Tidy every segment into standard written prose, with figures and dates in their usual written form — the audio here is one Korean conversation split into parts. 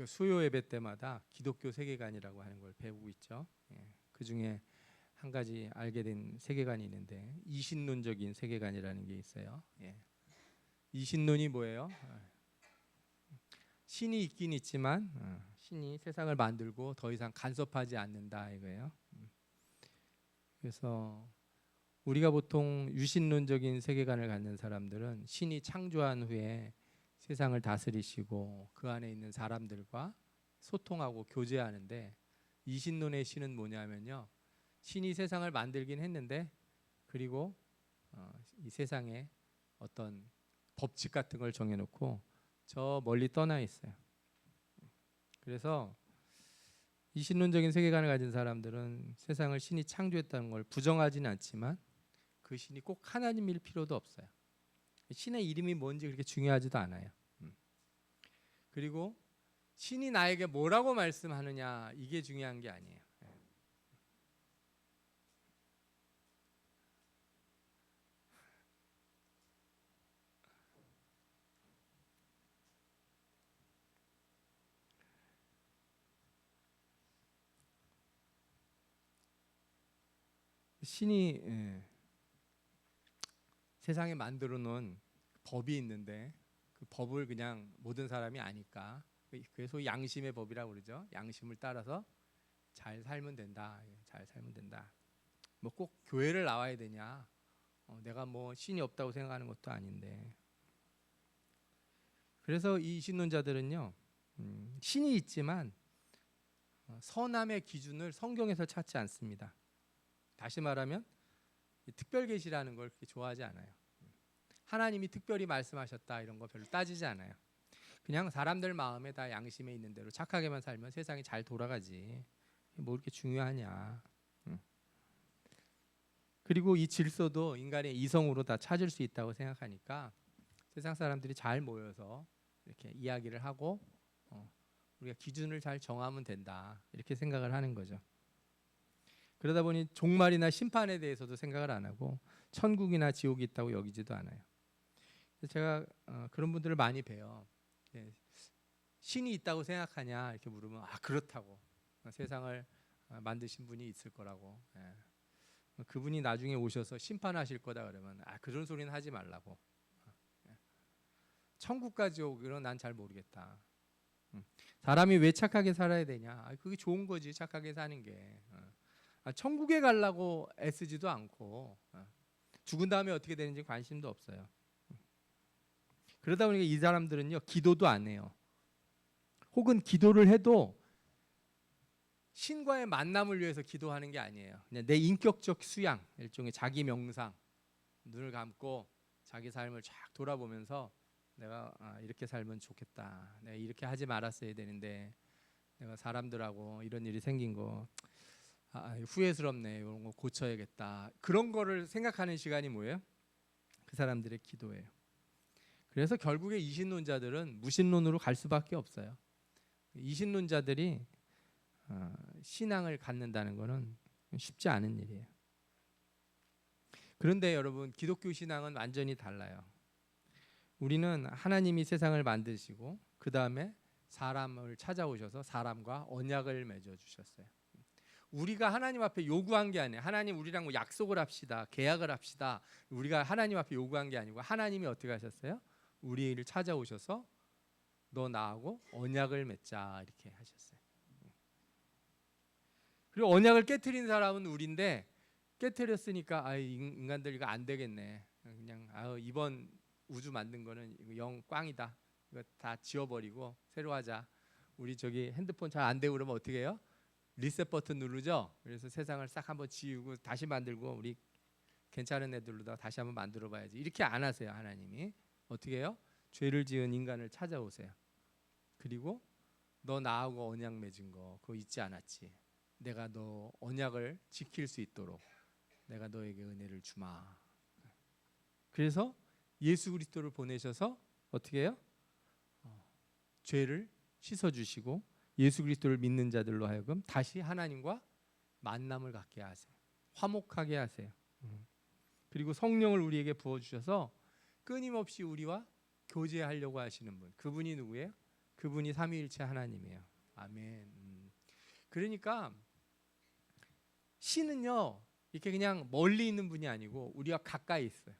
우리가 수요 예배 때마다 기독교 세계관이라고 하는 걸 배우고 있죠. 그 중에 한 가지 알게 된 세계관이 있는데 이신론적인 세계관이라는 게 있어요. 이신론이 뭐예요? 신이 있긴 있지만 신이 세상을 만들고 더 이상 간섭하지 않는다 이거예요. 그래서 우리가 보통 유신론적인 세계관을 갖는 사람들은 신이 창조한 후에 세상을 다스리시고 그 안에 있는 사람들과 소통하고 교제하는데, 이신론의 신은 뭐냐면요, 신이 세상을 만들긴 했는데 그리고 이 세상에 어떤 법칙 같은 걸 정해놓고 저 멀리 떠나 있어요. 그래서 이신론적인 세계관을 가진 사람들은 세상을 신이 창조했다는 걸 부정하지는 않지만 그 신이 꼭 하나님일 필요도 없어요. 신의 이름이 뭔지 그렇게 중요하지도 않아요. 그리고 신이 나에게 뭐라고 말씀하느냐, 이게 중요한 게 아니에요. 신이 세상에 만들어 놓은 법이 있는데 그 법을 그냥 모든 사람이 아니까, 그래서 양심의 법이라고 그러죠. 양심을 따라서 잘 살면 된다. 잘 살면 된다. 뭐 꼭 교회를 나와야 되냐? 내가 뭐 신이 없다고 생각하는 것도 아닌데. 그래서 이 신론자들은요, 신이 있지만 선함의 기준을 성경에서 찾지 않습니다. 다시 말하면 특별 계시라는 걸 그렇게 좋아하지 않아요. 하나님이 특별히 말씀하셨다 이런 거 별로 따지지 않아요. 그냥 사람들 마음에 다 양심에 있는 대로 착하게만 살면 세상이 잘 돌아가지, 뭐 이렇게 중요하냐. 그리고 이 질서도 인간의 이성으로 다 찾을 수 있다고 생각하니까 세상 사람들이 잘 모여서 이렇게 이야기를 하고 우리가 기준을 잘 정하면 된다, 이렇게 생각을 하는 거죠. 그러다 보니 종말이나 심판에 대해서도 생각을 안 하고 천국이나 지옥이 있다고 여기지도 않아요. 제가 그런 분들을 많이 봬요. 신이 있다고 생각하냐 이렇게 물으면 그렇다고, 세상을 만드신 분이 있을 거라고, 그분이 나중에 오셔서 심판하실 거다 그러면 그런 소리는 하지 말라고, 천국과 지옥은 난 잘 모르겠다. 사람이 왜 착하게 살아야 되냐, 그게 좋은 거지 착하게 사는 게. 천국에 가려고 애쓰지도 않고 죽은 다음에 어떻게 되는지 관심도 없어요. 그러다 보니까 이 사람들은요, 기도도 안 해요. 혹은 기도를 해도 신과의 만남을 위해서 기도하는 게 아니에요. 그냥 내 인격적 수양, 일종의 자기 명상, 눈을 감고 자기 삶을 쫙 돌아보면서 내가 이렇게 살면 좋겠다, 내가 이렇게 하지 말았어야 되는데 내가 사람들하고 이런 일이 생긴 거 후회스럽네, 이런 거 고쳐야겠다, 그런 거를 생각하는 시간이 뭐예요? 그 사람들의 기도예요. 그래서 결국에 이신론자들은 무신론으로 갈 수밖에 없어요. 이신론자들이 신앙을 갖는다는 것은 쉽지 않은 일이에요. 그런데 여러분, 기독교 신앙은 완전히 달라요. 우리는 하나님이 세상을 만드시고 그 다음에 사람을 찾아오셔서 사람과 언약을 맺어 주셨어요. 우리가 하나님 앞에 요구한 게 아니에요. 하나님 우리랑 뭐 약속을 합시다, 계약을 합시다, 우리가 하나님 앞에 요구한 게 아니고 하나님이 어떻게 하셨어요? 우리를 찾아오셔서 너 나하고 언약을 맺자, 이렇게 하셨어요. 그리고 언약을 깨트린 사람은 우리인데, 깨트렸으니까 인간들 이거 안 되겠네, 그냥 이번 우주 만든 거는 영 꽝이다, 이거 다 지워버리고 새로 하자. 우리 저기 핸드폰 잘 안 되고 그러면 어떻게 해요? 리셋 버튼 누르죠. 그래서 세상을 싹 한번 지우고 다시 만들고 우리 괜찮은 애들로다 다시 한번 만들어 봐야지, 이렇게 안 하세요. 하나님이 어떻게 해요? 죄를 지은 인간을 찾아오세요. 그리고 너 나하고 언약 맺은 거 그거 잊지 않았지? 내가 너 언약을 지킬 수 있도록 내가 너에게 은혜를 주마. 그래서 예수 그리스도를 보내셔서 어떻게 해요? 죄를 씻어주시고 예수 그리스도를 믿는 자들로 하여금 다시 하나님과 만남을 갖게 하세요. 화목하게 하세요. 그리고 성령을 우리에게 부어주셔서 끊임없이 우리와 교제하려고 하시는 분, 그분이 누구예요? 그분이 삼위일체 하나님이에요. 아멘. 그러니까 신은요 이렇게 그냥 멀리 있는 분이 아니고 우리와 가까이 있어요.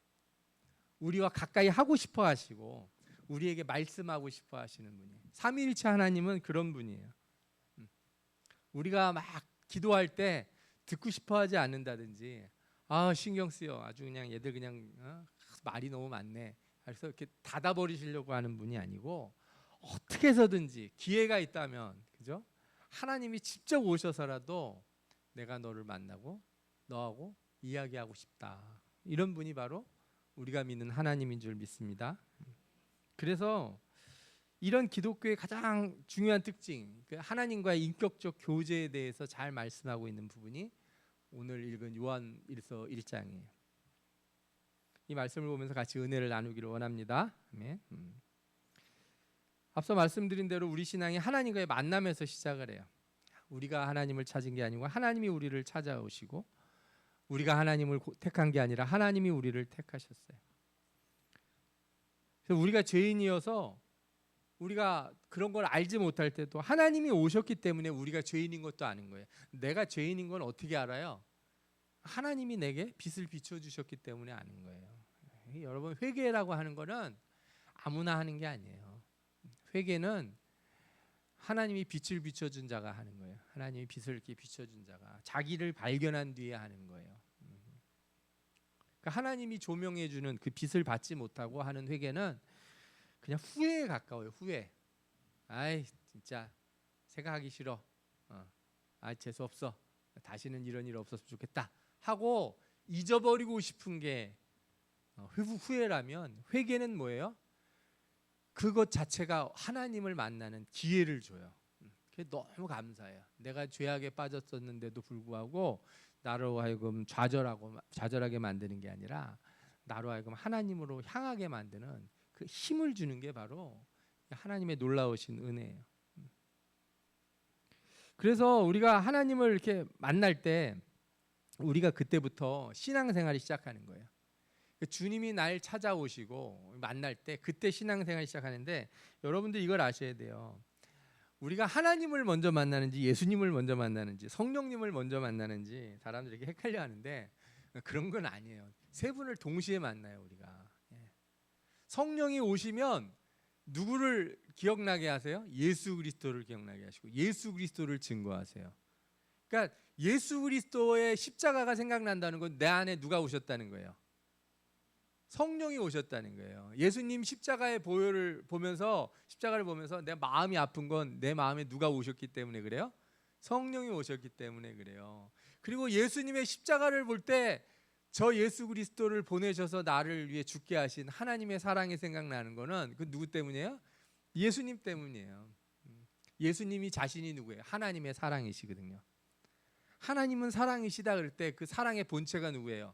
우리와 가까이 하고 싶어 하시고 우리에게 말씀하고 싶어 하시는 분이에요. 삼위일체 하나님은 그런 분이에요. 우리가 막 기도할 때 듣고 싶어 하지 않는다든지 신경 쓰여 아주 그냥 얘들 그냥 말이 너무 많네 그래서 이렇게 닫아버리시려고 하는 분이 아니고 어떻게 해서든지 기회가 있다면 그죠? 하나님이 직접 오셔서라도 내가 너를 만나고 너하고 이야기하고 싶다. 이런 분이 바로 우리가 믿는 하나님인 줄 믿습니다. 그래서 이런 기독교의 가장 중요한 특징, 하나님과의 인격적 교제에 대해서 잘 말씀하고 있는 부분이 오늘 읽은 요한일서 1장이에요. 이 말씀을 보면서 같이 은혜를 나누기를 원합니다. 아멘. 앞서 말씀드린 대로 우리 신앙이 하나님과의 만남에서 시작을 해요. 우리가 하나님을 찾은 게 아니고 하나님이 우리를 찾아오시고 우리가 하나님을 택한 게 아니라 하나님이 우리를 택하셨어요. 그래서 우리가 죄인이어서 우리가 그런 걸 알지 못할 때도 하나님이 오셨기 때문에 우리가 죄인인 것도 아는 거예요. 내가 죄인인 건 어떻게 알아요? 하나님이 내게 빛을 비춰주셨기 때문에 아는 거예요. 여러분 회개라고 하는 거는 아무나 하는 게 아니에요. 회개는 하나님이 빛을 비춰준 자가 하는 거예요. 하나님이 빛을 이렇게 비춰준 자가 자기를 발견한 뒤에 하는 거예요. 그러니까 하나님이 조명해 주는 그 빛을 받지 못하고 하는 회개는 그냥 후회에 가까워요. 후회. 아이 진짜 생각하기 싫어. 재수 없어. 다시는 이런 일 없었으면 좋겠다. 하고 잊어버리고 싶은 게 후회라면 회개는 뭐예요? 그것 자체가 하나님을 만나는 기회를 줘요. 그게 너무 감사해요. 내가 죄악에 빠졌었는데도 불구하고 나로 하여금 좌절하게 만드는 게 아니라 나로 하여금 하나님으로 향하게 만드는 그 힘을 주는 게 바로 하나님의 놀라우신 은혜예요. 그래서 우리가 하나님을 이렇게 만날 때 우리가 그때부터 신앙생활이 시작하는 거예요. 주님이 날 찾아오시고 만날 때 그때 신앙생활이 시작하는데 여러분들 이걸 아셔야 돼요. 우리가 하나님을 먼저 만나는지 예수님을 먼저 만나는지 성령님을 먼저 만나는지 사람들이 이렇게 헷갈려 하는데 그런 건 아니에요. 세 분을 동시에 만나요 우리가. 성령이 오시면 누구를 기억나게 하세요? 예수 그리스도를 기억나게 하시고 예수 그리스도를 증거하세요. 그러니까 예수 그리스도의 십자가가 생각난다는 건 내 안에 누가 오셨다는 거예요. 성령이 오셨다는 거예요. 예수님 십자가의 보혈을 보면서 십자가를 보면서 내 마음이 아픈 건 내 마음에 누가 오셨기 때문에 그래요? 성령이 오셨기 때문에 그래요. 그리고 예수님의 십자가를 볼 때 저 예수 그리스도를 보내셔서 나를 위해 죽게 하신 하나님의 사랑이 생각나는 거는 그 누구 때문이에요? 예수님 때문이에요. 예수님이 자신이 누구예요? 하나님의 사랑이시거든요. 하나님은 사랑이시다 그럴 때 그 사랑의 본체가 누구예요?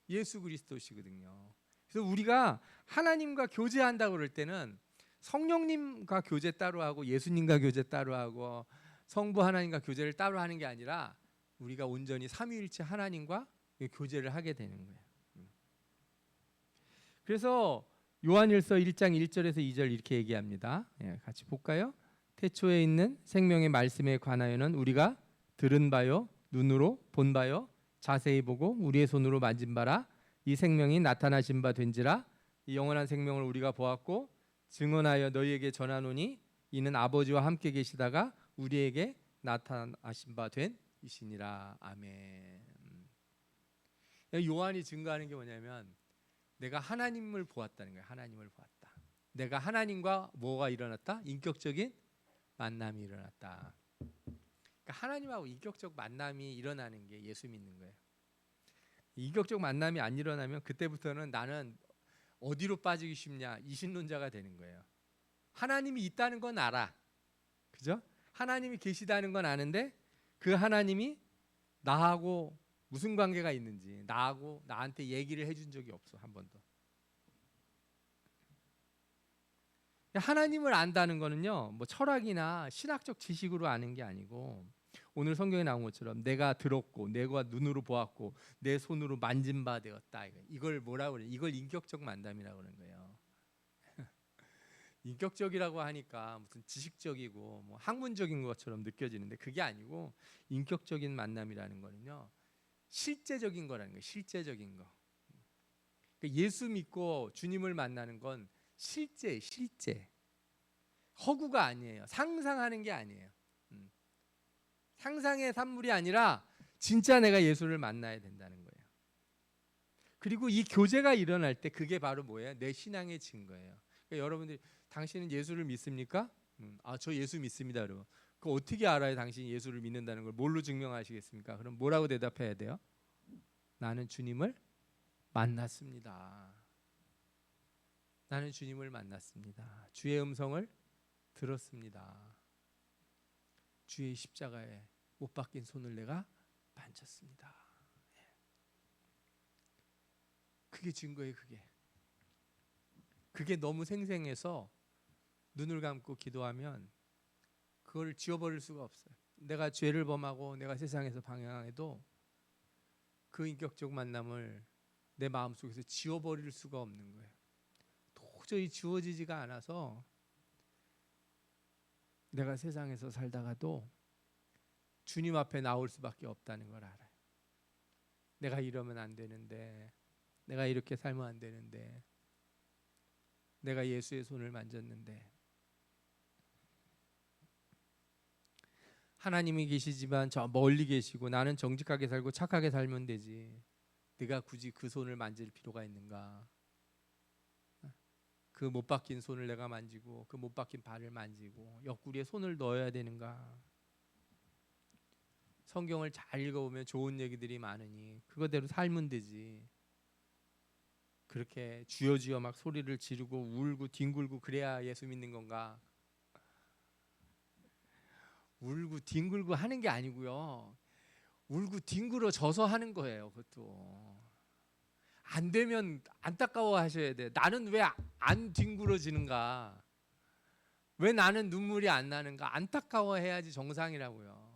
예수 그리스도시거든요. 그래서 우리가 하나님과 교제한다고 그럴 때는 성령님과 교제 따로 하고 예수님과 교제 따로 하고 성부 하나님과 교제를 따로 하는 게 아니라 우리가 온전히 삼위일체 하나님과 교제를 하게 되는 거예요. 그래서 요한일서 1장 1절에서 2절 이렇게 얘기합니다. 같이 볼까요? 태초에 있는 생명의 말씀에 관하여는 우리가 들은 바요 눈으로 본 바요 자세히 보고 우리의 손으로 만진 바라 이 생명이 나타나신 바 된지라 이 영원한 생명을 우리가 보았고 증언하여 너희에게 전하노니 이는 아버지와 함께 계시다가 우리에게 나타나신 바 된 이시니라. 아멘. 요한이 증거하는 게 뭐냐면 내가 하나님을 보았다는 거예요. 하나님을 보았다. 내가 하나님과 뭐가 일어났다? 인격적인 만남이 일어났다. 그러니까 하나님하고 인격적 만남이 일어나는 게 예수 믿는 거예요. 인격적 만남이 안 일어나면 그때부터는 나는 어디로 빠지기 쉽냐 이신론자가 되는 거예요. 하나님이 있다는 건 알아. 그죠? 하나님이 계시다는 건 아는데 그 하나님이 나하고 무슨 관계가 있는지 나한테 얘기를 해준 적이 없어 한 번도. 하나님을 안다는 거는요 뭐 철학이나 신학적 지식으로 아는 게 아니고 오늘 성경에 나온 것처럼 내가 들었고 내가 눈으로 보았고 내 손으로 만진 바 되었다. 이걸 뭐라고 그래? 이걸 인격적 만남이라고 그러는 거예요. 인격적이라고 하니까 무슨 지식적이고 뭐 학문적인 것처럼 느껴지는데 그게 아니고 인격적인 만남이라는 거는요. 실제적인 거라는 거예요. 실제적인 거. 그러니까 예수 믿고 주님을 만나는 건 실제. 허구가 아니에요. 상상하는 게 아니에요. 상상의 산물이 아니라 진짜 내가 예수를 만나야 된다는 거예요. 그리고 이 교제가 일어날 때 그게 바로 뭐예요? 내 신앙의 증거예요. 그러니까 여러분들이 당신은 예수를 믿습니까? 저 예수 믿습니다. 그러면 그 어떻게 알아요? 당신이 예수를 믿는다는 걸 뭘로 증명하시겠습니까? 그럼 뭐라고 대답해야 돼요? 나는 주님을 만났습니다. 나는 주님을 만났습니다. 주의 음성을 들었습니다. 주의 십자가에 못 박힌 손을 내가 만졌습니다. 그게 증거예요. 그게 너무 생생해서 눈을 감고 기도하면 그걸 지워버릴 수가 없어요. 내가 죄를 범하고 내가 세상에서 방황해도 그 인격적 만남을 내 마음속에서 지워버릴 수가 없는 거예요. 도저히 지워지지가 않아서 내가 세상에서 살다가도 주님 앞에 나올 수밖에 없다는 걸 알아요. 내가 이러면 안 되는데, 내가 이렇게 살면 안 되는데, 내가 예수의 손을 만졌는데, 하나님이 계시지만 저 멀리 계시고 나는 정직하게 살고 착하게 살면 되지. 네가 굳이 그 손을 만질 필요가 있는가? 그 못 박힌 손을 내가 만지고 그 못 박힌 발을 만지고 옆구리에 손을 넣어야 되는가? 성경을 잘 읽어보면 좋은 얘기들이 많으니 그거대로 살면 되지. 그렇게 주여 주여 막 소리를 지르고 울고 뒹굴고 그래야 예수 믿는 건가? 울고 뒹굴고 하는 게 아니고요. 울고 뒹굴어져서 하는 거예요. 그것도 안 되면 안타까워 하셔야 돼. 나는 왜 안 뒹굴어지는가? 왜 나는 눈물이 안 나는가? 안타까워 해야지 정상이라고요.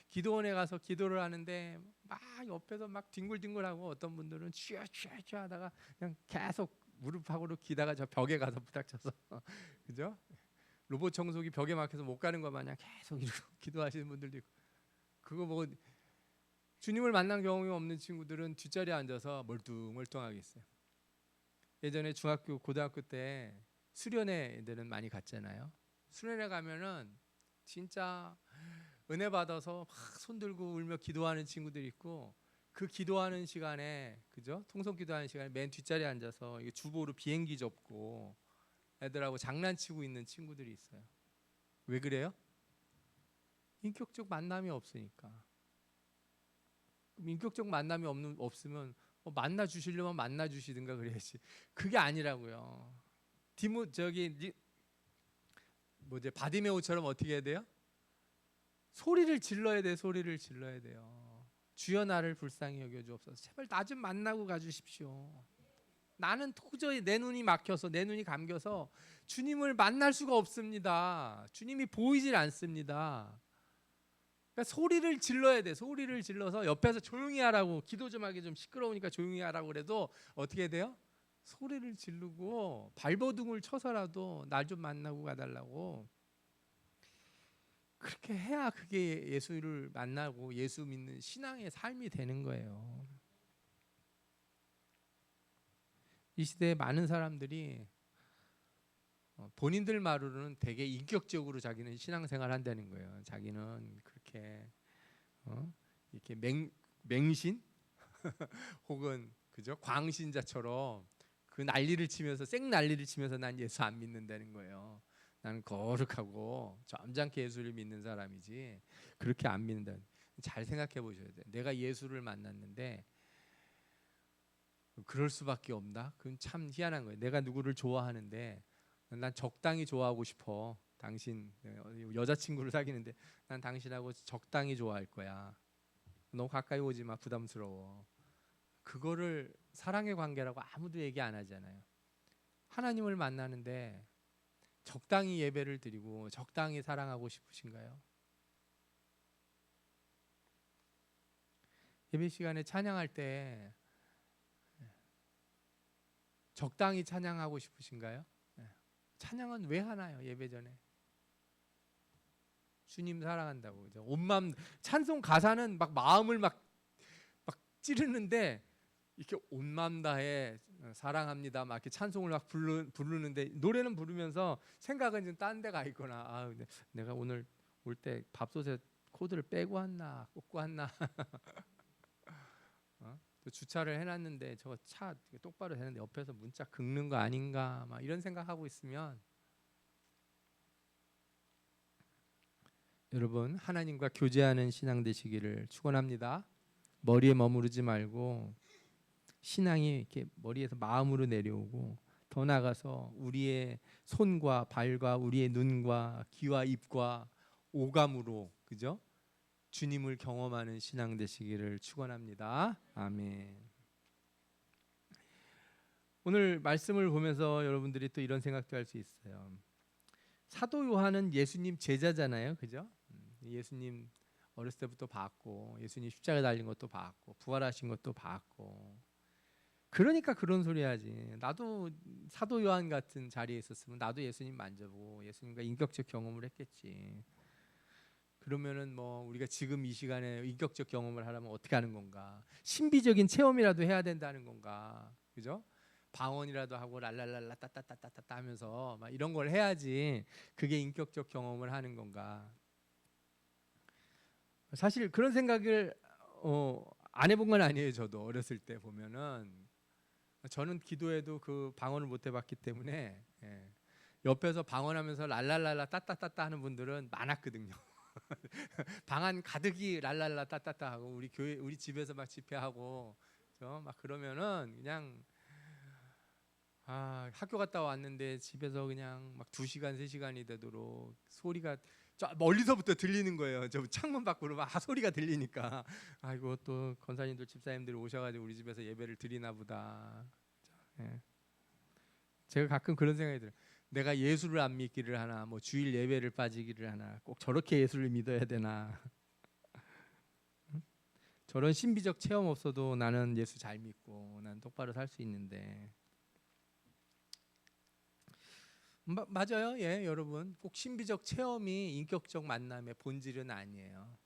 기도원에 가서 기도를 하는데 막 옆에서 막 뒹굴뒹굴하고 어떤 분들은 쥐어 하다가 그냥 계속 무릎하고로 기다가 저 벽에 가서 부닥쳐서 그죠? 로봇 청소기 벽에 막혀서 못 가는 것 마냥 계속 이러고 기도하시는 분들도 있고 그거 보고 주님을 만난 경험이 없는 친구들은 뒷자리에 앉아서 멀뚱멀뚱하게 있어요. 예전에 중학교 고등학교 때 수련회 애들은 많이 갔잖아요. 수련회 가면은 진짜 은혜 받아서 막 손들고 울며 기도하는 친구들이 있고 그 기도하는 시간에 그죠? 통성 기도하는 시간에 맨 뒷자리에 앉아서 주보로 비행기 접고 애들하고 장난치고 있는 친구들이 있어요. 왜 그래요? 인격적 만남이 없으니까. 그럼 인격적 만남이 없으면 만나 주시려면 만나 주시든가 그래야지. 그게 아니라고요. 바디메오처럼 어떻게 해야 돼요? 소리를 질러야 돼. 소리를 질러야 돼요. 주여 나를 불쌍히 여겨 주옵소서. 제발 나 좀 만나고 가 주십시오. 나는 도저히 내 눈이 막혀서 내 눈이 감겨서 주님을 만날 수가 없습니다. 주님이 보이질 않습니다. 그러니까 소리를 질러야 돼. 소리를 질러서 옆에서 조용히 하라고 기도 좀 하기 좀 시끄러우니까 조용히 하라고 그래도 어떻게 돼요? 소리를 지르고 발버둥을 쳐서라도 날 좀 만나고 가달라고 그렇게 해야 그게 예수를 만나고 예수 믿는 신앙의 삶이 되는 거예요. 이 시대에 많은 사람들이 본인들 말로는 되게 인격적으로 자기는 신앙생활 한다는 거예요. 자기는 그렇게 이렇게 맹신 혹은 그죠 광신자처럼 그 난리를 치면서 생 난리를 치면서 난 예수 안 믿는다는 거예요. 나는 거룩하고 점잖게 예수를 믿는 사람이지 그렇게 안 믿는다. 잘 생각해 보셔야 돼요. 내가 예수를 만났는데 그럴 수밖에 없나? 그건 참 희한한 거예요. 내가 누구를 좋아하는데 난 적당히 좋아하고 싶어. 당신 여자친구를 사귀는데 난 당신하고 적당히 좋아할 거야. 너무 가까이 오지 마. 부담스러워. 그거를 사랑의 관계라고 아무도 얘기 안 하잖아요. 하나님을 만나는데 적당히 예배를 드리고 적당히 사랑하고 싶으신가요? 예배 시간에 찬양할 때 적당히 찬양하고 싶으신가요? 찬양은 왜 하나요? 예배 전에 주님 사랑한다고, 그죠? 온맘 찬송 가사는 막 마음을 막 찌르는데 이렇게 온맘 다해 사랑합니다 막 이렇게 찬송을 막 부르는데 노래는 부르면서 생각은 좀 딴 데 가 있거나, 아 내가 오늘 올 때 밥솥에 코드를 빼고 왔나 꽂고 왔나 또 주차를 해놨는데 저거 차 똑바로 되는데 옆에서 문자 긁는 거 아닌가 막 이런 생각하고 있으면, 여러분 하나님과 교제하는 신앙 되시기를 축원합니다. 머리에 머무르지 말고 신앙이 이렇게 머리에서 마음으로 내려오고, 더 나아가서 우리의 손과 발과 우리의 눈과 귀와 입과 오감으로, 그죠? 주님을 경험하는 신앙 되시기를 축원합니다. 아멘. 오늘 말씀을 보면서 여러분들이 또 이런 생각도 할 수 있어요. 사도 요한은 예수님 제자잖아요, 그죠? 예수님 어렸을 때부터 봤고, 예수님 십자가 달린 것도 봤고, 부활하신 것도 봤고, 그러니까 그런 소리 하지. 나도 사도 요한 같은 자리에 있었으면 나도 예수님 만져보고 예수님과 인격적 경험을 했겠지. 그러면은 뭐 우리가 지금 이 시간에 인격적 경험을 하려면 어떻게 하는 건가? 신비적인 체험이라도 해야 된다는 건가? 그죠? 방언이라도 하고 랄랄랄라 따따따따따 하면서 막 이런 걸 해야지 그게 인격적 경험을 하는 건가? 사실 그런 생각을 안 해본 건 아니에요. 저도 어렸을 때 보면은 저는 기도해도 그 방언을 못 해봤기 때문에, 옆에서 방언하면서 랄랄랄라 따따따따 하는 분들은 많았거든요. 방안 가득이 랄랄라 따따따 하고 우리 교회 우리 집에서 막 집회하고 막 그러면은 그냥 학교 갔다 왔는데 집에서 그냥 막 2시간 3시간이 되도록 소리가 저 멀리서부터 들리는 거예요. 저 창문 밖으로 막 소리가 들리니까, 아이고 또 권사님들 집사님들이 오셔가지고 우리 집에서 예배를 드리나 보다. 제가 가끔 그런 생각이 들어요. 내가 예수를 안 믿기를 하나, 뭐 주일 예배를 빠지기를 하나, 꼭 저렇게 예수를 믿어야 되나? 저런 신비적 체험 없어도 나는 예수 잘 믿고 난 똑바로 살 수 있는데. 맞아요. 예, 여러분 꼭 신비적 체험이 인격적 만남의 본질은 아니에요.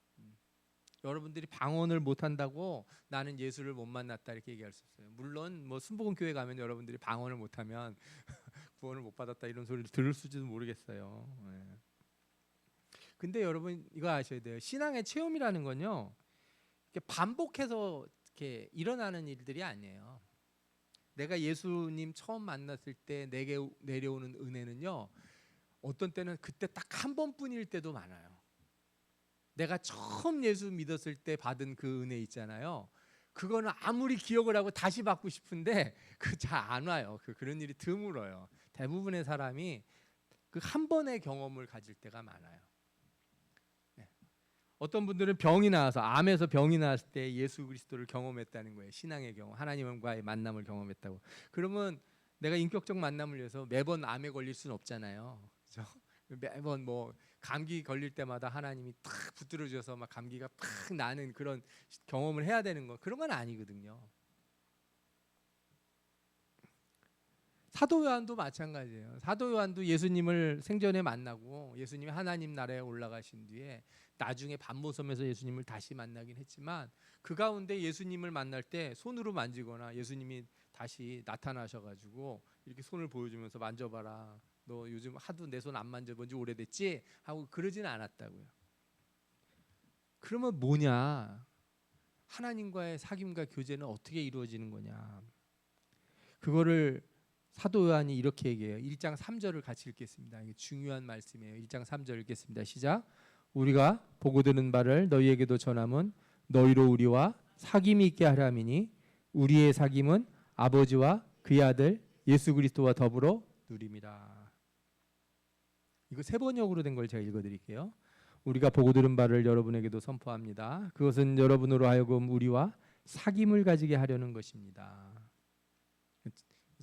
여러분들이 방언을 못 한다고 나는 예수를 못 만났다 이렇게 얘기할 수 없어요. 물론 뭐 순복음 교회 가면 여러분들이 방언을 못 하면 구원을 못 받았다 이런 소리를 들을 수지도 모르겠어요. 예. 근데 여러분 이거 아셔야 돼요. 신앙의 체험이라는 건요, 이렇게 반복해서 이렇게 일어나는 일들이 아니에요. 내가 예수님 처음 만났을 때 내게 내려오는 은혜는요, 어떤 때는 그때 딱 한 번뿐일 때도 많아요. 내가 처음 예수 믿었을 때 받은 그 은혜 있잖아요. 그거는 아무리 기억을 하고 다시 받고 싶은데 그 잘 안 와요. 그런 일이 드물어요. 대부분의 사람이 그 한 번의 경험을 가질 때가 많아요. 어떤 분들은 병이 나와서 암에서 병이 나왔을 때 예수 그리스도를 경험했다는 거예요. 신앙의 경험, 하나님과의 만남을 경험했다고. 그러면 내가 인격적 만남을 위해서 매번 암에 걸릴 수는 없잖아요. 그렇죠? 매번 뭐 감기 걸릴 때마다 하나님이 탁 붙들어 주셔서 막 감기가 팍 나는 그런 경험을 해야 되는 거, 그런 건 아니거든요. 사도 요한도 마찬가지예요. 사도 요한도 예수님을 생전에 만나고 예수님이 하나님 나라에 올라가신 뒤에 나중에 밤모섬에서 예수님을 다시 만나긴 했지만, 그 가운데 예수님을 만날 때 손으로 만지거나 예수님이 다시 나타나셔가지고 이렇게 손을 보여주면서 만져봐라, 너 요즘 하도 내 손 안 만져본 지 오래됐지? 하고 그러지는 않았다고요. 그러면 뭐냐? 하나님과의 사귐과 교제는 어떻게 이루어지는 거냐? 그거를 사도 요한이 이렇게 얘기해요. 1장 3절을 같이 읽겠습니다. 이게 중요한 말씀이에요. 1장 3절 읽겠습니다. 시작. 우리가 보고 들은 바를 너희에게도 전함은 너희로 우리와 사귐이 있게 하려 함이니 우리의 사귐은 아버지와 그의 아들 예수 그리스도와 더불어 누림이라. 이거 세 번역으로 된 걸 제가 읽어드릴게요. 우리가 보고 들은 바를 여러분에게도 선포합니다. 그것은 여러분으로 하여금 우리와 사귐을 가지게 하려는 것입니다.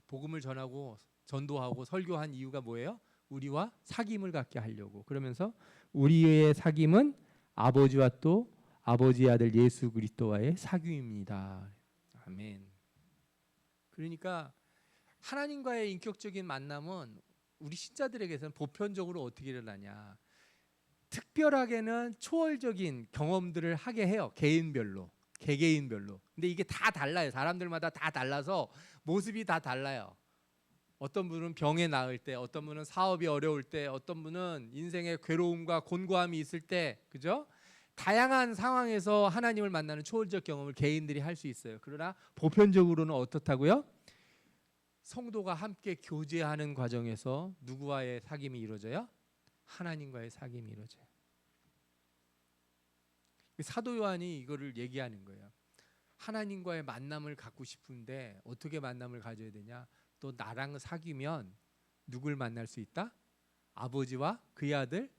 복음을 전하고 전도하고 설교한 이유가 뭐예요? 우리와 사귐을 갖게 하려고. 그러면서 우리의 사귐은 아버지와 또 아버지의 아들 예수 그리스도와의 사귐입니다. 아멘. 그러니까 하나님과의 인격적인 만남은 우리 신자들에게서는 보편적으로 어떻게 일어나냐? 특별하게는 초월적인 경험들을 하게 해요. 개인별로, 개개인별로. 근데 이게 다 달라요. 사람들마다 다 달라서 모습이 다 달라요. 어떤 분은 병에 나을 때, 어떤 분은 사업이 어려울 때, 어떤 분은 인생의 괴로움과 곤고함이 있을 때, 그죠? 다양한 상황에서 하나님을 만나는 초월적 경험을 개인들이 할 수 있어요. 그러나 보편적으로는 어떻다고요? 성도가 함께 교제하는 과정에서 누구와의 사귐이 이루어져요? 하나님과의 사귐이 이루어져요. 사도 요한이 이거를 얘기하는 거예요. 하나님과의 만남을 갖고 싶은데 어떻게 만남을 가져야 되냐? 또 나랑 사귀면 누굴 만날 수 있다? 아버지와 그의 아들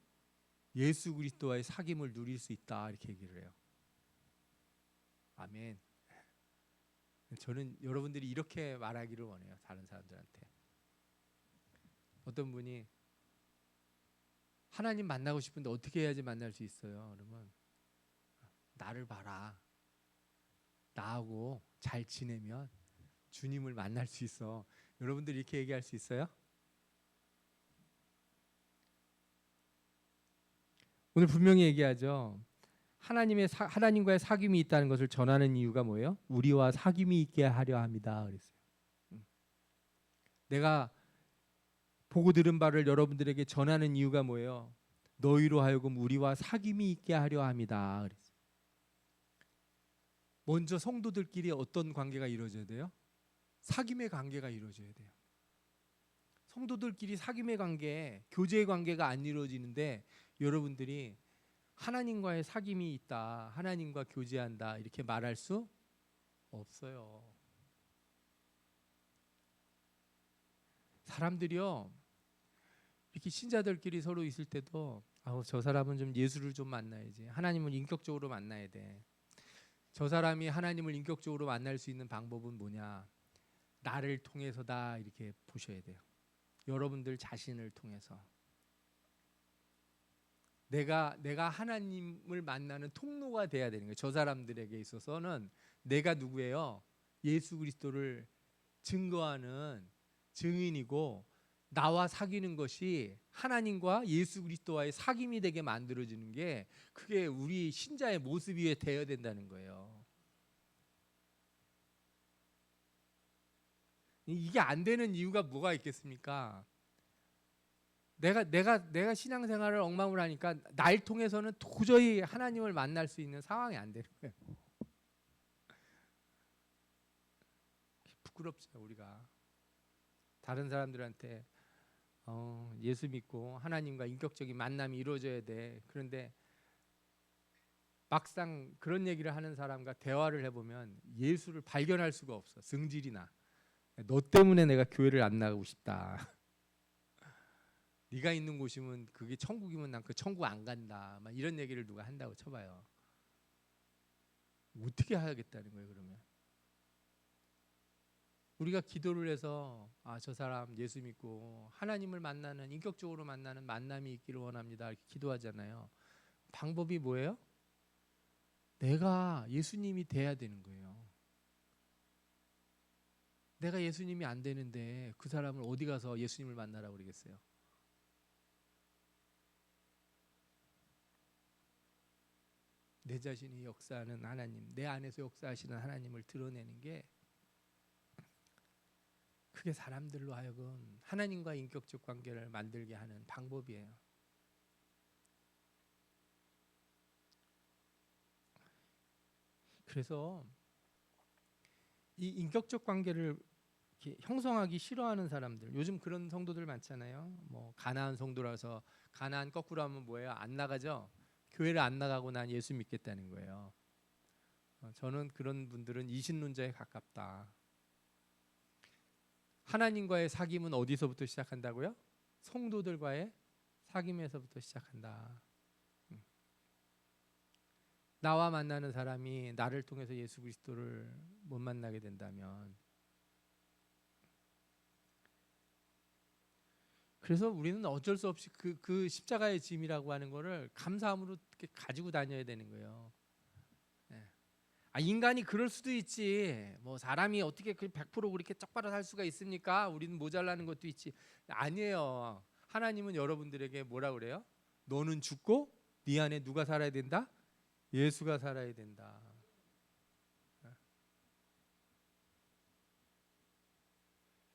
예수 그리스도와의 사귐을 누릴 수 있다. 이렇게 얘기를 해요. 아멘. 저는 여러분들이 이렇게 말하기를 원해요. 다른 사람들한테. 어떤 분이 하나님 만나고 싶은데 어떻게 해야지 만날 수 있어요? 그러면 나를 봐라. 나하고 잘 지내면 주님을 만날 수 있어. 여러분들 이렇게 얘기할 수 있어요? 오늘 분명히 얘기하죠. 하나님과의 사귐이 있다는 것을 전하는 이유가 뭐예요? 우리와 사귐이 있게 하려 합니다. 그랬어요. 내가 보고 들은 바를 여러분들에게 전하는 이유가 뭐예요? 너희로 하여금 우리와 사귐이 있게 하려 합니다. 그랬어요. 먼저 성도들끼리 어떤 관계가 이루어져야 돼요? 사귐의 관계가 이루어져야 돼요. 성도들끼리 사귐의 관계, 교제의 관계가 안 이루어지는데 여러분들이 하나님과의 사귐이 있다, 하나님과 교제한다 이렇게 말할 수 없어요. 사람들이요 이렇게 신자들끼리 서로 있을 때도 저 사람은 좀 예수를 좀 만나야지, 하나님을 인격적으로 만나야 돼. 저 사람이 하나님을 인격적으로 만날 수 있는 방법은 뭐냐? 나를 통해서다 이렇게 보셔야 돼요. 여러분들 자신을 통해서. 내가 하나님을 만나는 통로가 돼야 되는 거예요. 저 사람들에게 있어서는 내가 누구예요? 예수 그리스도를 증거하는 증인이고, 나와 사귀는 것이 하나님과 예수 그리스도와의 사귐이 되게 만들어지는 게, 그게 우리 신자의 모습이 되어야 된다는 거예요. 이게 안 되는 이유가 뭐가 있겠습니까? 내가 신앙생활을 엉망으로 하니까 날 통해서는 도저히 하나님을 만날 수 있는 상황이 안 되는 거예요. 부끄럽죠. 우리가 다른 사람들한테 예수 믿고 하나님과 인격적인 만남이 이루어져야 돼. 그런데 막상 그런 얘기를 하는 사람과 대화를 해보면 예수를 발견할 수가 없어. 승질이 나. 너 때문에 내가 교회를 안 나가고 싶다. 네가 있는 곳이면 그게 천국이면 난 그 천국 안 간다. 막 이런 얘기를 누가 한다고 쳐봐요. 어떻게 하겠다는 거예요, 그러면? 우리가 기도를 해서 저 사람 예수 믿고 하나님을 만나는, 인격적으로 만나는 만남이 있기를 원합니다. 이렇게 기도하잖아요. 방법이 뭐예요? 내가 예수님이 돼야 되는 거예요. 내가 예수님이 안 되는데 그 사람을 어디 가서 예수님을 만나라고 그러겠어요? 내 자신이 역사하는 하나님, 내 안에서 역사하시는 하나님을 드러내는 게, 그게 사람들로 하여금 하나님과 인격적 관계를 만들게 하는 방법이에요. 그래서 이 인격적 관계를 이렇게 형성하기 싫어하는 사람들, 요즘 그런 성도들 많잖아요. 뭐 가나안 성도라서, 가나안 거꾸로 하면 뭐예요? 안 나가죠. 교회를 안 나가고 난 예수 믿겠다는 거예요. 저는 그런 분들은 이신론자에 가깝다. 하나님과의 사귐은 어디서부터 시작한다고요? 성도들과의 사귐에서부터 시작한다. 나와 만나는 사람이 나를 통해서 예수 그리스도를 못 만나게 된다면, 그래서 우리는 어쩔 수 없이 그 십자가의 짐이라고 하는 거를 감사함으로 이렇게 가지고 다녀야 되는 거예요. 네. 인간이 그럴 수도 있지. 뭐 사람이 어떻게 그 100% 그렇게 똑바로 살 수가 있습니까? 우리는 모자라는 것도 있지. 아니에요. 하나님은 여러분들에게 뭐라 그래요? 너는 죽고 네 안에 누가 살아야 된다? 예수가 살아야 된다.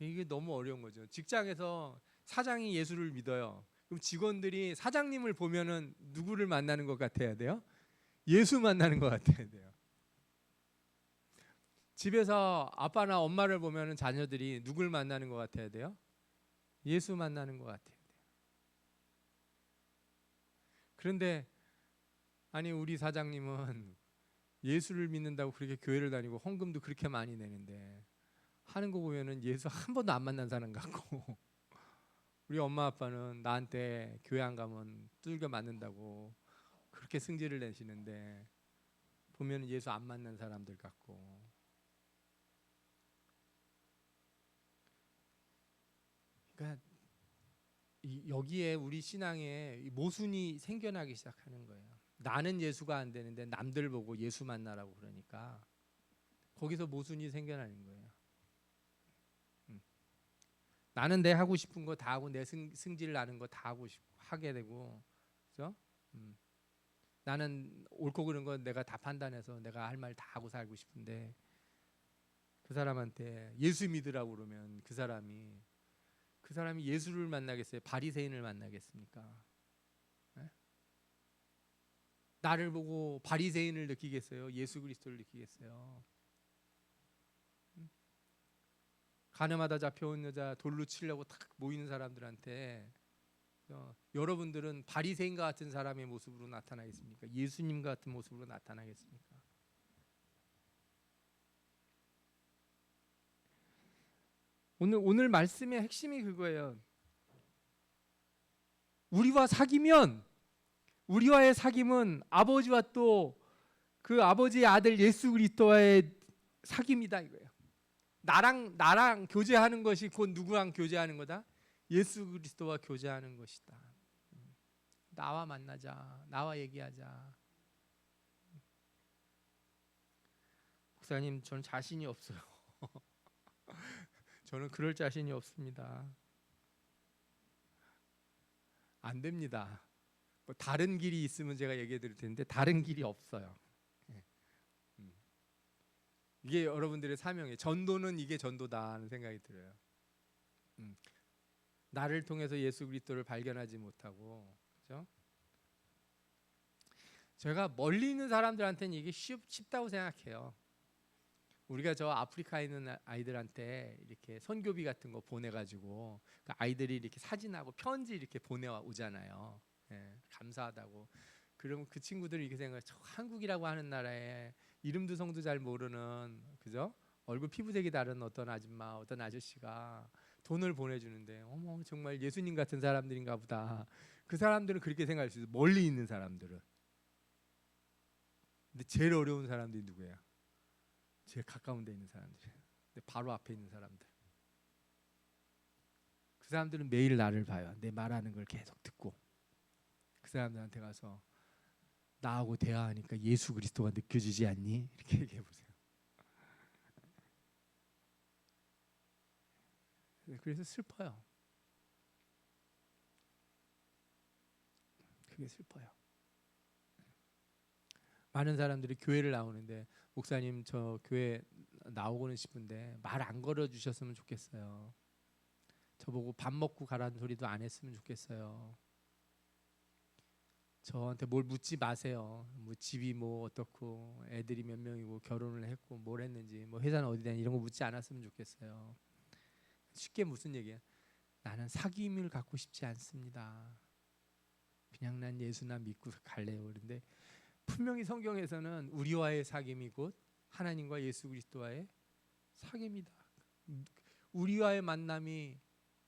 이게 너무 어려운 거죠. 직장에서 사장이 예수를 믿어요. 그럼 직원들이 사장님을 보면은 누구를 만나는 것 같아야 돼요? 예수 만나는 것 같아야 돼요. 집에서 아빠나 엄마를 보면은 자녀들이 누굴 만나는 것 같아야 돼요? 예수 만나는 것 같아야 돼요. 그런데 아니 우리 사장님은 예수를 믿는다고 그렇게 교회를 다니고 헌금도 그렇게 많이 내는데 하는 거 보면은 예수 한 번도 안 만난 사람 같고 우리 엄마 아빠는 나한테 교회 안 가면 두들겨 맞는다고 그렇게 승질을 내시는데 보면은 예수 안 만난 사람들 같고. 그러니까 여기에 우리 신앙에 모순이 생겨나기 시작하는 거예요. 나는 예수가 안 되는데 남들 보고 예수 만나라고 그러니까 거기서 모순이 생겨나는 거예요. 나는 내 하고 싶은 거 다 하고 내 승질 나는 거 다 하게 되고, 그죠? 나는 옳고 그른 건 내가 다 판단해서 내가 할 말 다 하고 살고 싶은데 그 사람한테 예수 믿으라고 그러면 그 사람이 예수를 만나겠어요? 바리새인을 만나겠습니까? 네? 나를 보고 바리새인을 느끼겠어요? 예수 그리스도를 느끼겠어요? 가늠하다 잡혀온 여자 돌로 치려고 탁 모이는 사람들한테 여러분들은 바리새인과 같은 사람의 모습으로 나타나겠습니까? 예수님 같은 모습으로 나타나겠습니까? 오늘 말씀의 핵심이 그거예요. 우리와의 사귐은 아버지와 또 그 아버지의 아들 예수 그리스도와의 사귐이다 이거예요. 나랑 교제하는 것이 곧 누구랑 교제하는 거다? 예수 그리스도와 교제하는 것이다. 나와 만나자. 나와 얘기하자. 목사님, 저는 자신이 없어요. 저는 그럴 자신이 없습니다. 안 됩니다. 뭐 다른 길이 있으면 제가 얘기해 드릴 텐데 다른 길이 없어요. 이게 여러분들의 사명이에요. 전도는 이게 전도다 하는 생각이 들어요. 나를 통해서 예수 그리스도를 발견하지 못하고, 그렇죠? 제가 멀리 있는 사람들한테는 이게 쉽다고 생각해요. 우리가 저 아프리카에 있는 아이들한테 이렇게 선교비 같은 거 보내가지고 그 아이들이 이렇게 사진하고 편지 이렇게 보내오잖아요. 예, 감사하다고. 그러면 그 친구들이 이렇게 생각해. 저 한국이라고 하는 나라에 이름도 성도 잘 모르는, 그죠? 얼굴 피부색이 다른 어떤 아줌마, 어떤 아저씨가 돈을 보내주는데 어머 정말 예수님 같은 사람들인가 보다. 그 사람들은 그렇게 생각할 수 있어요. 멀리 있는 사람들은. 근데 제일 어려운 사람들이 누구예요? 제일 가까운 데 있는 사람들. 근데 바로 앞에 있는 사람들. 그 사람들은 매일 나를 봐요. 내 말하는 걸 계속 듣고. 그 사람들한테 가서 나하고 대화하니까 예수 그리스도가 느껴지지 않니? 이렇게 얘기해 보세요. 그래서 슬퍼요. 그게 슬퍼요. 많은 사람들이 교회를 나오는데 목사님 저 교회 나오고는 싶은데 말 안 걸어 주셨으면 좋겠어요. 저보고 밥 먹고 가라는 소리도 안 했으면 좋겠어요. 저한테 뭘 묻지 마세요. 뭐 집이 뭐 어떻고 애들이 몇 명이고 결혼을 했고 뭘 했는지 뭐 회사는 어디 다니 이런 거 묻지 않았으면 좋겠어요. 쉽게 무슨 얘기야? 나는 사귐을 갖고 싶지 않습니다. 그냥 난 예수나 믿고 갈래요. 그런데 분명히 성경에서는 우리와의 사귐이 곧 하나님과 예수 그리스도와의 사귐이다. 우리와의 만남이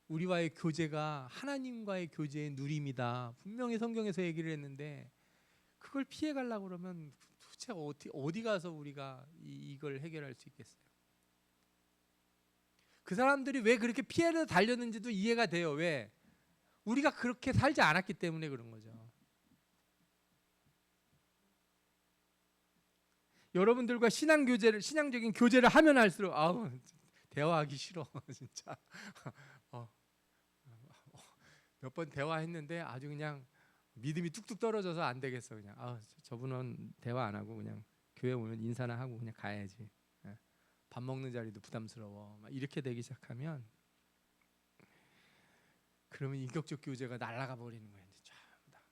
우리와의 교제가 하나님과의 교제의 누림이다. 분명히 성경에서 얘기를 했는데 그걸 피해 가려고 그러면 도대체 어디 가서 우리가 이걸 해결할 수 있겠어요? 그 사람들이 왜 그렇게 피해를 달렸는지도 이해가 돼요. 왜? 우리가 그렇게 살지 않았기 때문에 그런 거죠. 여러분들과 신앙적인 교제를 하면 할수록 아우 대화하기 싫어 진짜. 몇 번 대화했는데 아주 그냥 믿음이 뚝뚝 떨어져서 안 되겠어. 그냥 저분은 대화 안 하고 그냥 교회 오면 인사나 하고 그냥 가야지. 밥 먹는 자리도 부담스러워. 막 이렇게 되기 시작하면 그러면 인격적 교제가 날아가 버리는 거예요. 이제 전부 다.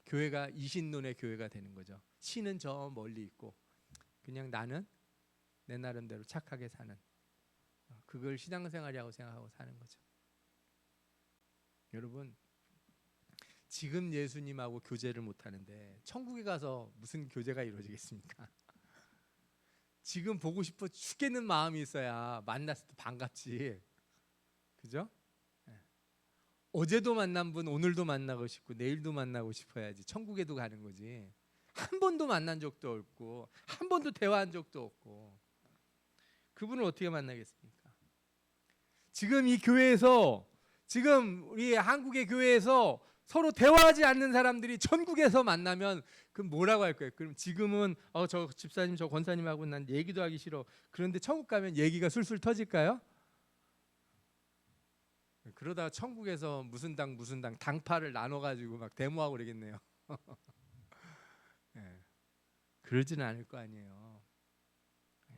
교회가 이신론의 교회가 되는 거죠. 신은 저 멀리 있고 그냥 나는 내 나름대로 착하게 사는, 그걸 신앙생활이라고 생각하고 사는 거죠. 여러분, 지금 예수님하고 교제를 못 하는데 천국에 가서 무슨 교제가 이루어지겠습니까? 지금 보고 싶어 죽겠는 마음이 있어야 만났을 때 반갑지. 그죠? 어제도 만난 분 오늘도 만나고 싶고 내일도 만나고 싶어야지 천국에도 가는 거지. 한 번도 만난 적도 없고 한 번도 대화한 적도 없고 그분을 어떻게 만나겠습니까? 지금 이 교회에서, 지금 우리 한국의 교회에서 서로 대화하지 않는 사람들이 천국에서 만나면 그럼 뭐라고 할 거예요? 그럼 지금은 저 집사님 저 권사님하고 난 얘기도 하기 싫어. 그런데 천국 가면 얘기가 술술 터질까요? 그러다 천국에서 무슨 당 당파를 나눠가지고 막 데모하고 그러겠네요. 네. 그러지는 않을 거 아니에요. 네.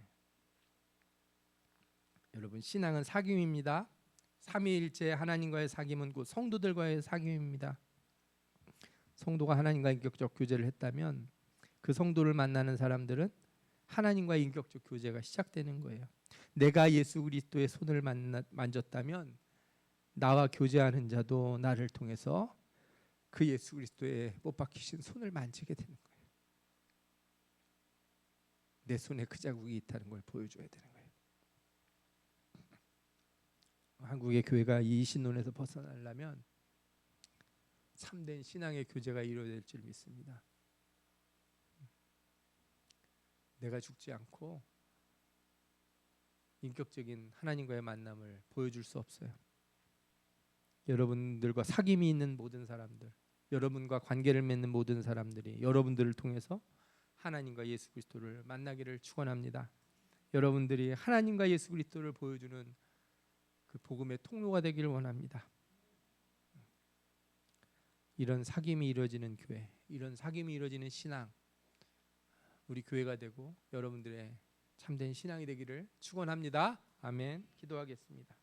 여러분, 신앙은 사귐입니다. 삼위일체 하나님과의 사귐은 곧 성도들과의 사귐입니다. 성도가 하나님과 인격적 교제를 했다면 그 성도를 만나는 사람들은 하나님과 인격적 교제가 시작되는 거예요. 내가 예수 그리스도의 손을 만졌다면 나와 교제하는 자도 나를 통해서 그 예수 그리스도의 못 박히신 손을 만지게 되는 거예요. 내 손에 그 자국이 있다는 걸 보여줘야 되는 거예요. 한국의 교회가 이 신론에서 벗어나려면 참된 신앙의 교제가 이루어질 줄 믿습니다. 내가 죽지 않고 인격적인 하나님과의 만남을 보여줄 수 없어요. 여러분들과 사귐이 있는 모든 사람들, 여러분과 관계를 맺는 모든 사람들이 여러분들을 통해서 하나님과 예수 그리스도를 만나기를 축원합니다. 여러분들이 하나님과 예수 그리스도를 보여주는 그 복음의 통로가 되기를 원합니다. 이런 사귐이 이루어지는 교회, 이런 사귐이 이루어지는 신앙, 우리 교회가 되고 여러분들의 참된 신앙이 되기를 축원합니다. 아멘. 기도하겠습니다.